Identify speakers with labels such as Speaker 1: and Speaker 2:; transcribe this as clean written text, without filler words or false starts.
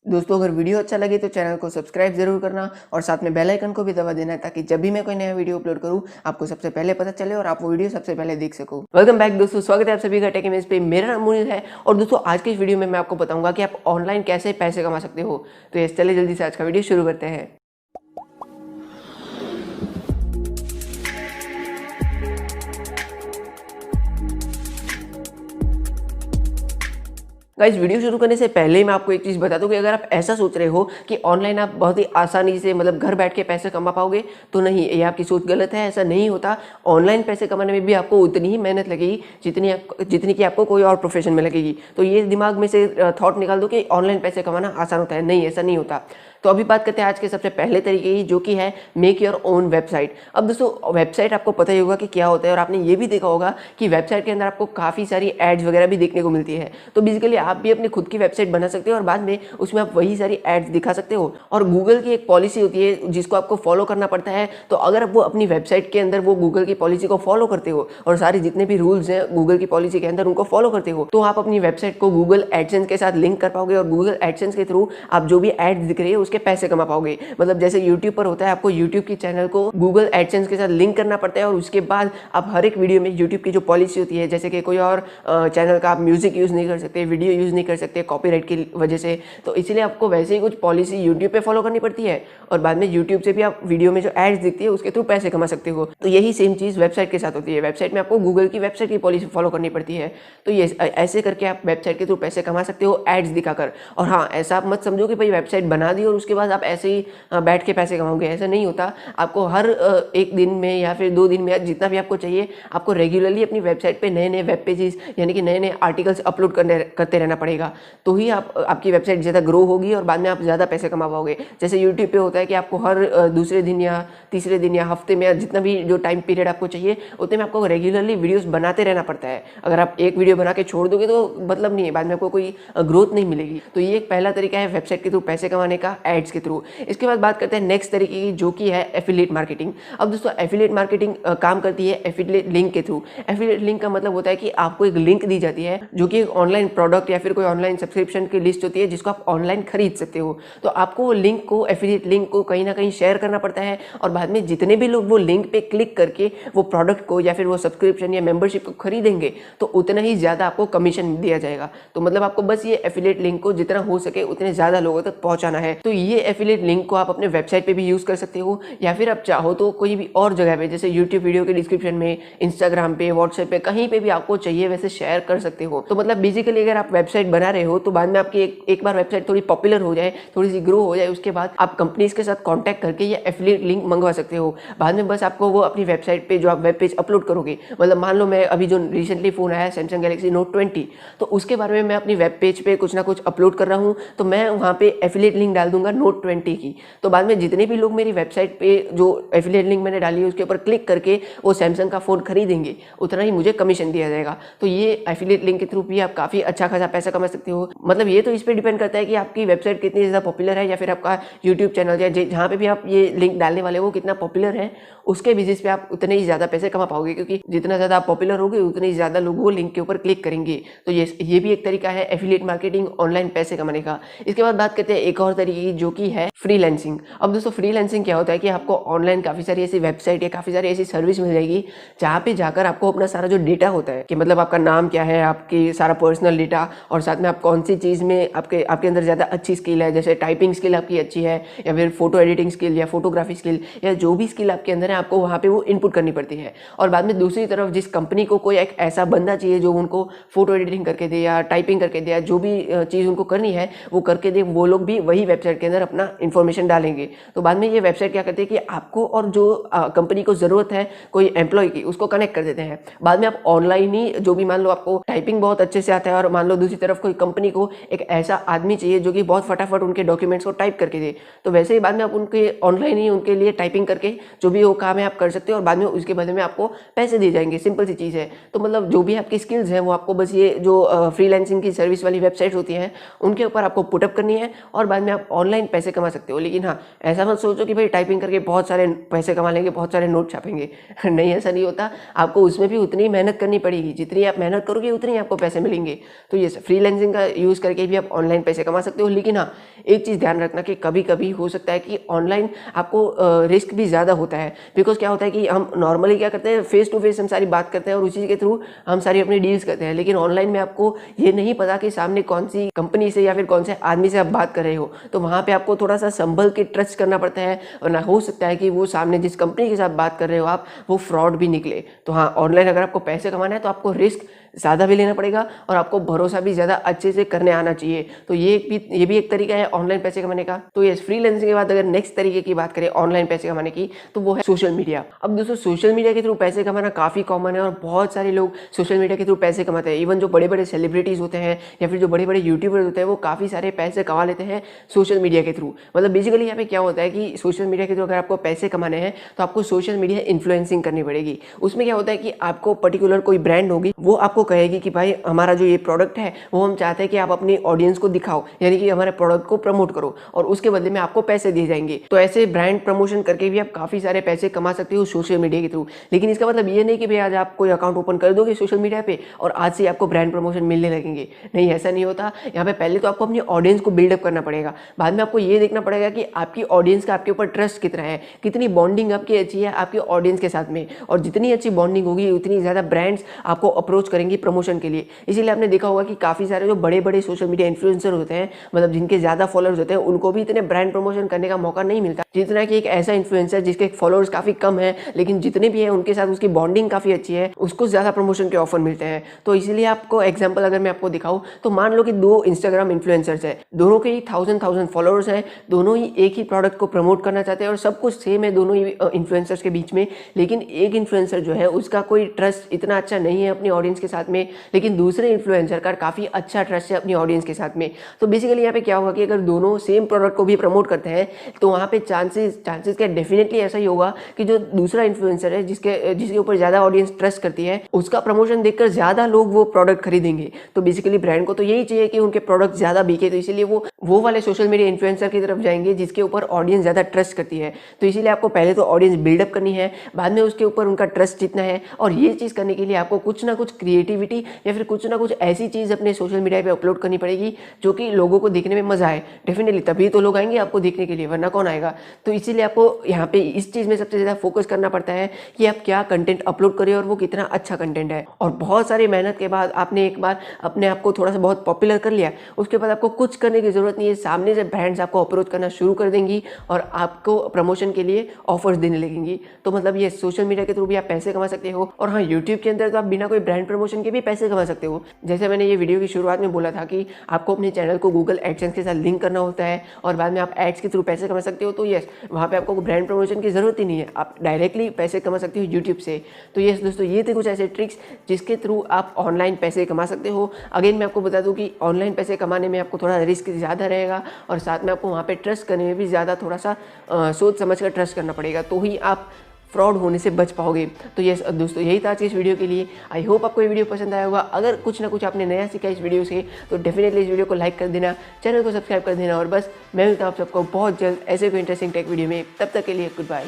Speaker 1: दोस्तों अगर वीडियो अच्छा लगे तो चैनल को सब्सक्राइब जरूर करना और साथ में बेल आइकन को भी दबा देना ताकि जब भी मैं कोई नया वीडियो अपलोड करूं आपको सबसे पहले पता चले और आप वो वीडियो सबसे पहले देख सको। वेलकम बैक दोस्तों, स्वागत है आप सभी का टेक इमेज पे। मेरा नाम मुनीर है और दोस्तों आज की इस वीडियो में मैं आपको बताऊंगा कि आप ऑनलाइन कैसे पैसे कमा सकते हो। तो चलिए जल्दी से आज का वीडियो शुरू करते हैं। गाइस वीडियो शुरू करने से पहले मैं आपको एक चीज़ बता दूं कि अगर आप ऐसा सोच रहे हो कि ऑनलाइन आप बहुत ही आसानी से मतलब घर बैठ के पैसे कमा पाओगे तो नहीं, ये आपकी सोच गलत है। ऐसा नहीं होता। ऑनलाइन पैसे कमाने में भी आपको उतनी ही मेहनत लगेगी जितनी कि आपको कोई और प्रोफेशन में लगेगी। तो ये दिमाग में से थॉट निकाल दो कि ऑनलाइन पैसे कमाना आसान होता है। नहीं, ऐसा नहीं होता। तो अभी बात करते हैं आज के सबसे पहले तरीके की, जो कि है मेक योर ओन वेबसाइट। अब दोस्तों वेबसाइट आपको पता ही होगा कि क्या होता है और आपने ये भी देखा होगा कि वेबसाइट के अंदर आपको काफ़ी सारी एड्स वगैरह भी देखने को मिलती है। तो बेसिकली आप भी अपनी खुद की वेबसाइट बना सकते हो और बाद में उसमें आप वही सारी एड्स दिखा सकते हो। और गूगल की एक पॉलिसी होती है जिसको आपको फॉलो करना पड़ता है। तो अगर आप वो अपनी वेबसाइट के अंदर वो गूगल की पॉलिसी को फॉलो करते हो और सारे जितने भी रूल्स हैं गूगल की पॉलिसी के अंदर उनको फॉलो करते हो तो आप अपनी वेबसाइट को गूगल एडसेंस के साथ लिंक कर पाओगे और गूगल एडसेंस के थ्रू आप जो भी एड्स दिख रही है उसके पैसे कमा पाओगे। मतलब जैसे यूट्यूब पर होता है, आपको यूट्यूब की चैनल को गूगल एडसेंस के साथ लिंक करना पड़ता है और उसके बाद आप हर एक वीडियो में यूट्यूब की जो पॉलिसी होती है, जैसे कि कोई और चैनल का आप म्यूजिक यूज नहीं कर सकते, वीडियो यूज नहीं कर सकते कॉपीराइट की वजह से, तो इसीलिए आपको वैसे ही कुछ पॉलिसी यूट्यूब पे फॉलो करनी पड़ती है और बाद में यूट्यूब से भी आप वीडियो में जो एड्स दिखती है उसके थ्रू पैसे कमा सकते हो। तो यही सेम चीज़ वेबसाइट के साथ होती है। वेबसाइट में आपको गूगल की वेबसाइट की पॉलिसी फॉलो करनी पड़ती है। तो ये ऐसे करके आप वेबसाइट के थ्रू पैसे कमा सकते हो एड्स दिखाकर। और हाँ, ऐसा आप मत समझो कि भाई वेबसाइट बना दी और उसके बाद आप ऐसे ही बैठ के पैसे कमाओगे। ऐसा नहीं होता। आपको हर एक दिन में या फिर 2 दिन में या जितना भी आपको चाहिए, आपको रेगुलरली अपनी वेबसाइट पे नए नए वेब पेजेस यानी कि नए नए आर्टिकल्स अपलोड करते रहना पड़ेगा। तो ही आपकी वेबसाइट ज़्यादा ग्रो होगी और बाद में आप ज़्यादा पैसे कमा पाओगे। जैसे यूट्यूब पे होता है कि आपको हर दूसरे दिन या तीसरे दिन या हफ्ते में या जितना भी जो टाइम पीरियड आपको चाहिए उतने में आपको रेगुलरली वीडियोस बनाते रहना पड़ता है। अगर आप एक वीडियो बना के छोड़ दोगे तो मतलब नहीं है, बाद में आपको कोई ग्रोथ नहीं मिलेगी। तो ये एक पहला तरीका है वेबसाइट के थ्रू पैसे कमाने का, एड्स के थ्रू। इसके बाद बात करते हैं नेक्स्ट तरीके की, जो कि है एफिलिएट मार्केटिंग। अब दोस्तों एफिलिएट मार्केटिंग काम करती है एफिलिएट लिंक के थ्रू। एफिलिएट लिंक का मतलब होता है कि आपको एक लिंक दी जाती है जो कि एक ऑनलाइन प्रोडक्ट या फिर कोई ऑनलाइन सब्सक्रिप्शन की लिस्ट होती है जिसको आप ऑनलाइन खरीद सकते हो। तो आपको वो लिंक को, एफिलिएट लिंक को कहीं ना कहीं शेयर करना पड़ता है और बाद में जितने भी लोग वो लिंक पे क्लिक करके वो प्रोडक्ट को या फिर वो सब्सक्रिप्शन या मेंबरशिप को खरीदेंगे तो उतना ही ज़्यादा आपको कमीशन दिया जाएगा। तो मतलब आपको बस ये एफिलिएट लिंक को जितना हो सके उतने ज़्यादा लोगों तक पहुंचाना है। तो ये एफिलिएट लिंक को आप अपने वेबसाइट पे भी यूज़ कर सकते हो या फिर आप चाहो तो कोई भी और जगह पे, जैसे यूट्यूब वीडियो के डिस्क्रिप्शन में, इंस्टाग्राम पे, व्हाट्सएप पे, कहीं पे भी आपको चाहिए वैसे शेयर कर सकते हो। तो मतलब बेसिकली अगर आप वेबसाइट बना रहे हो तो बाद में आपकी एक बार वेबसाइट थोड़ी पॉपुलर हो जाए, थोड़ी सी ग्रो हो जाए, उसके बाद आप कंपनीज के साथ कॉन्टैक्ट करके ये एफिलिएट लिंक मंगवा सकते हो। बाद में बस आपको वो अपनी वेबसाइट पे जो आप वेब पेज अपलोड करोगे, मतलब मान लो मैं अभी जो रिसेंटली फ़ोन आया सैमसंग गैलेक्सी नोट 20, तो उसके बारे में मैं अपनी वेब पेज पे कुछ ना कुछ अपलोड कर रहा हूँ तो मैं वहाँ पे एफिलिएट लिंक डाल दूंगा नोट 20 की। तो बाद में जितने भी लोग मेरी वेबसाइट पे जो एफिलिएट लिंक मैंने डाली है उसके ऊपर क्लिक करके वो सैमसंग का फ़ोन खरीदेंगे, उतना ही मुझे कमीशन दिया जाएगा। तो ये एफिलिएट लिंक के थ्रू भी आप काफ़ी अच्छा खासा पैसा कमा सकते हो। मतलब ये तो इस पर डिपेंड करता है कि आपकी वेबसाइट कितनी ज़्यादा पॉपुलर है या फिर आपका यूट्यूब चैनल या जहाँ पे भी आप ये लिंक डालने वाले वो कितना पॉपुलर है, उसके बेसिस पे आप उतने ही ज़्यादा पैसे कमा पाओगे, क्योंकि जितना ज़्यादा आप पॉपुलर होगे उतने ही ज़्यादा लोग वो लिंक के ऊपर क्लिक करेंगे। तो ये भी एक तरीका है एफिलिएट मार्केटिंग, ऑनलाइन पैसे कमाने का। इसके बाद बात करते हैं एक और तरीके की, जो कि है फ्रीलांसिंग। अब दोस्तों फ्रीलांसिंग क्या होता है कि आपको ऑनलाइन काफ़ी सारी ऐसी वेबसाइट या काफ़ी सारी ऐसी सर्विस मिल जाएगी जहाँ पे जाकर आपको अपना सारा जो डेटा होता है कि मतलब आपका नाम क्या है, आपकी सारा पर्सनल डेटा और साथ में आप कौन सी चीज़ में आपके अंदर ज़्यादा अच्छी स्किल है, जैसे टाइपिंग स्किल आपकी अच्छी है या फिर फोटो एडिटिंग स्किल या फोटोग्राफी स्किल या जो भी स्किल आपके अंदर है, आपको वहाँ पे वो इनपुट करनी पड़ती है। और बाद में दूसरी तरफ जिस कंपनी को कोई एक ऐसा बंदा चाहिए जो उनको फोटो एडिटिंग करके दे या टाइपिंग करके दे या जो भी चीज़ उनको करनी है वो करके दे, वो लोग भी वही वेबसाइट के अंदर अपना इन्फॉर्मेशन डालेंगे। तो बाद में ये वेबसाइट क्या करती है कि आपको और जो कंपनी को ज़रूरत है कोई एम्प्लॉय की, उसको कनेक्ट कर देते हैं। बाद में आप ऑनलाइन ही जो भी, मान लो आपको टाइपिंग बहुत अच्छे से आता है और मान लो दूसरी तरफ कोई कंपनी को एक ऐसा आदमी चाहिए जो कि बहुत फटाफट उनके डॉक्यूमेंट्स को टाइप करके दे, तो वैसे ही बाद में आप उनके ऑनलाइन ही उनके लिए टाइपिंग करके जो भी वो काम है आप कर सकते हो और बाद में उसके बदले में आपको पैसे दिए जाएंगे। सिंपल सी चीज़ है। तो मतलब जो भी आपकी स्किल्स हैं वो आपको बस ये जो फ्रीलांसिंग की सर्विस वाली वेबसाइट होती है उनके ऊपर आपको पुटअप करनी है और बाद में आप ऑनलाइन पैसे कमा सकते हो। लेकिन हाँ, ऐसा मत सोचो कि भाई टाइपिंग करके बहुत सारे पैसे कमा लेंगे, बहुत सारे नोट छापेंगे। नहीं, ऐसा नहीं होता। आपको उसमें भी उतनी ही मेहनत करनी पड़ेगी, जितनी आप मेहनत करोगे उतनी आपको पैसे मिलेंगे। तो ये फ्रीलांसिंग का यूज़ करके भी आप ऑनलाइन पैसे कमा सकते हो। लेकिन हाँ, एक चीज़ ध्यान रखना कि कभी कभी हो सकता है कि ऑनलाइन आपको रिस्क भी ज़्यादा होता है। बिकॉज क्या होता है कि हम नॉर्मली क्या करते हैं, फेस टू फेस हम सारी बात करते हैं और उसी के थ्रू हम सारी अपनी डील्स करते हैं। लेकिन ऑनलाइन में आपको ये नहीं पता कि सामने कौन सी कंपनी से या फिर कौन से आदमी से आप बात कर रहे हो। तो वहाँ पे आपको थोड़ा सा संभल के ट्रस्ट करना पड़ता है, वरना हो सकता है कि वो सामने जिस कंपनी के साथ बात कर रहे हो आप, वो फ्रॉड भी निकले। तो हाँ, ऑनलाइन अगर आपको पैसे कमाना है तो आपको रिस्क ज़्यादा भी लेना पड़ेगा और आपको भरोसा भी ज़्यादा अच्छे से करने आना चाहिए। तो ये भी एक तरीका है ऑनलाइन पैसे कमाने का। तो ये फ्रीलांसिंग के बाद अगर नेक्स्ट तरीके की बात करें ऑनलाइन पैसे कमाने की, तो वो है सोशल मीडिया। अब दोस्तों, सोशल मीडिया के थ्रू पैसे कमाना काफ़ी कॉमन है और बहुत सारे लोग सोशल मीडिया के थ्रू पैसे कमाते हैं। इवन जो बड़े बड़े सेलिब्रिटीज़ होते हैं या फिर जो बड़े बड़े यूट्यूबर्स होते हैं, वो काफ़ी सारे पैसे कमा लेते हैं सोशल मीडिया के थ्रू। मतलब बेसिकली यहाँ पे क्या होता है कि सोशल मीडिया के थ्रू अगर आपको पैसे कमाने हैं तो आपको सोशल मीडिया इन्फ्लुएंसिंग करनी पड़ेगी। उसमें क्या होता है कि आपको पर्टिकुलर कोई ब्रांड होगी, वो आपको कहेगी कि भाई हमारा जो ये प्रोडक्ट है वो हम चाहते हैं कि आप अपनी ऑडियंस को दिखाओ, यानी कि हमारे प्रोडक्ट को प्रमोट करो और उसके बदले में आपको पैसे दिए जाएंगे। तो ऐसे ब्रांड प्रमोशन करके भी आप काफ़ी सारे पैसे कमा सकते हो सोशल मीडिया के थ्रू। लेकिन इसका मतलब ये नहीं कि भाई आज आप कोई अकाउंट ओपन कर दोगे सोशल मीडिया पे और आज से आपको ब्रांड प्रमोशन मिलने लगेंगे। नहीं, ऐसा नहीं होता। यहाँ पे पहले तो आपको अपनी ऑडियंस को बिल्डअप करना पड़ेगा, बाद में आपको ये देखना पड़ेगा कि आपकी ऑडियंस का आपके ऊपर ट्रस्ट कितना है, कितनी बॉन्डिंग आपकी अच्छी है आपकी ऑडियंस के साथ में। और जितनी अच्छी बॉन्डिंग होगी उतनी ज़्यादा ब्रांड्स आपको अप्रोच करेंगी प्रमोशन के लिए। इसीलिए आपने देखा होगा कि काफ़ी सारे जो बड़े बड़े सोशल मीडिया इन्फ्लुएंसर होते हैं, मतलब जिनके ज़्यादा फॉलोअर्स होते हैं, उनको भी इतने ब्रांड प्रमोशन करने का मौका नहीं मिलता जितना कि एक ऐसा इन्फ्लुएंसर जिसके फॉलोअर्स काफ़ी कम है लेकिन जितने भी हैं उनके साथ उसकी बॉन्डिंग काफ़ी अच्छी है, उसको ज़्यादा प्रमोशन के ऑफर मिलते हैं। तो इसीलिए आपको एग्जाम्पल अगर मैं आपको दिखाऊँ तो मान लो कि दो इंस्टाग्राम इन्फ्लुएंसर्स हैं, दोनों के ही 1000 फॉलोअर्स हैं, दोनों ही एक ही प्रोडक्ट को प्रमोट करना चाहते हैं और सब कुछ सेम है दोनों ही इन्फ्लुएंसर्स के बीच में। लेकिन एक इन्फ्लुएंसर जो है उसका कोई ट्रस्ट इतना अच्छा नहीं है अपनी ऑडियंस के साथ में, लेकिन दूसरे इन्फ्लुएंसर का काफ़ी अच्छा ट्रस्ट है अपनी ऑडियंस के साथ में। तो बेसिकली यहाँ पे क्या होगा कि अगर दोनों सेम प्रोडक्ट को भी प्रमोट करते हैं तो वहाँ पे चांसेस क्या डेफिनेटली ऐसा ही होगा कि जो दूसरा इन्फ्लुएंसर है जिसके ऊपर ज़्यादा ऑडियंस ट्रस्ट करती है, उसका प्रमोशन देखकर ज़्यादा लोग वो प्रोडक्ट खरीदेंगे। तो बेसिकली ब्रांड को तो यही चाहिए कि उनके प्रोडक्ट ज़्यादा बिके, तो इसीलिए वो वाले सोशल मीडिया इन्फ्लुएंसर की तरफ जाएंगे जिसके ऊपर ऑडियंस ज़्यादा ट्रस्ट करती है। तो इसीलिए आपको पहले तो ऑडियंस बिल्डअप करनी है, बाद में उसके ऊपर उनका ट्रस्ट जितना है। और ये चीज़ करने के लिए आपको कुछ ना कुछ क्रिएटिविटी या फिर कुछ ना कुछ ऐसी चीज़ अपने सोशल मीडिया पे अपलोड करनी पड़ेगी जो कि लोगों को देखने में मजा आए। डेफिनेटली तभी तो लोग आएंगे आपको देखने के लिए, वरना कौन आएगा। तो इसीलिए आपको यहाँ पे इस चीज़ में सबसे ज़्यादा फोकस करना पड़ता है कि आप क्या कंटेंट अपलोड करें और वो कितना अच्छा कंटेंट है। और बहुत सारी मेहनत के बाद आपने एक बार अपने आप को थोड़ा सा बहुत पॉपुलर कर लिया, उसके बाद आपको कुछ करने की ज़रूरत नहीं है। सामने से ब्रांड्स आपको अप्रोच करना शुरू कर देंगी और आपको प्रमोशन के लिए ऑफर्स देने लगेंगी। तो मतलब ये सोशल मीडिया के थ्रू भी आप पैसे कमा सकते हो। और हाँ, यूट्यूब के अंदर तो आप बिना कोई ब्रांड प्रमोशन के भी पैसे कमा सकते हो। जैसे मैंने ये वीडियो की शुरुआत में बोला था कि आपको अपने चैनल को गूगल एडसेंस के साथ लिंक करना होता है और बाद में आप एड्स के थ्रू पैसे कमा सकते हो। तो यस, वहाँ पे आपको ब्रांड प्रमोशन की ज़रूरत ही नहीं है, आप डायरेक्टली पैसे कमा सकते हो यूट्यूब से। तो यस दोस्तों, ये थे कुछ ऐसे ट्रिक्स जिसके थ्रू आप ऑनलाइन पैसे कमा सकते हो। अगेन मैं आपको बता दूं कि ऑनलाइन पैसे कमाने में आपको थोड़ा रिस्क ज़्यादा रहेगा और साथ में आपको वहाँ पे ट्रस्ट करने में भी ज़्यादा थोड़ा सा सोच समझ कर ट्रस्ट करना पड़ेगा, तो ही आप फ्रॉड होने से बच पाओगे। तो यस दोस्तों, यही था आज के इस वीडियो के लिए। आई होप आपको ये वीडियो पसंद आया होगा। अगर कुछ ना कुछ आपने नया सीखा इस वीडियो से तो डेफिनेटली इस वीडियो को लाइक कर देना, चैनल को सब्सक्राइब कर देना और बस मैं मिलता हूँ आप सबको बहुत जल्द ऐसे कोई इंटरेस्टिंग टेक वीडियो में। तब तक के लिए गुड बाय।